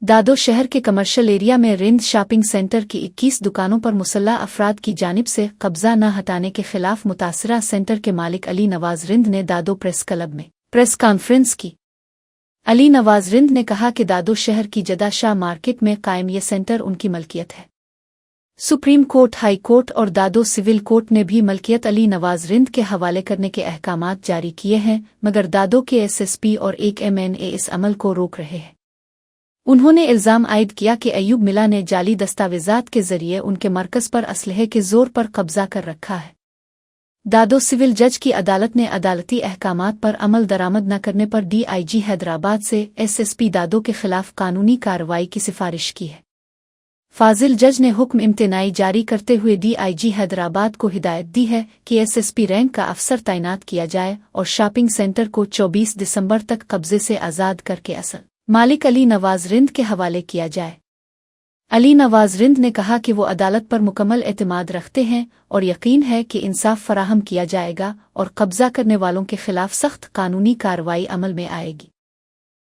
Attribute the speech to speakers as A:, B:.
A: दादो शहर के कमर्शियल एरिया में रिंद शॉपिंग सेंटर की 21 दुकानों पर मुसल्लह अफराद की जानिब से कब्जा न हटाने के खिलाफ मुतासरा सेंटर के मालिक अली नवाज रिंद ने दादो प्रेस क्लब में प्रेस कॉन्फ्रेंस की। अली नवाज रिंद ने कहा कि दादो शहर की जदा शाह मार्केट में कायम ये सेंटर उनकी मलकियत है। सुप्रीम कोर्ट, हाई कोर्ट और दादो सिविल कोर्ट ने भी मलकियत अली नवाज रिंद के हवाले करने के अहकामात जारी किए हैं, मगर दादो के एसएसपी और एक एमएनए इस अमल को रोक रहे हैं। उन्होंने इल्ज़ाम आयद किया कि अयूब मिला ने जाली दस्तावेज़ात के जरिए उनके मरकज़ पर असलहे के जोर पर कब्जा कर रखा है। दादो सिविल जज की अदालत ने अदालती अहकामात पर अमल दरामद न करने पर डीआईजी हैदराबाद से एसएसपी दादो के खिलाफ कानूनी कार्रवाई की सिफारिश की है। फाजिल जज ने हुक्म इम्तिनाई जारी करते हुए डीआईजी हैदराबाद को हिदायत दी है कि एसएसपी रैंक का अफसर तैनात किया जाए और शॉपिंग सेंटर को 24 दिसंबर तक कब्जे से आज़ाद करके असल मालिक अली नवाज रिंद के हवाले किया जाए। अली नवाज रिंद ने कहा कि वो अदालत पर मुकम्मल एतमाद रखते हैं और यकीन है कि इंसाफ फराहम किया जाएगा और कब्जा करने वालों के खिलाफ सख्त कानूनी कार्रवाई अमल में आएगी।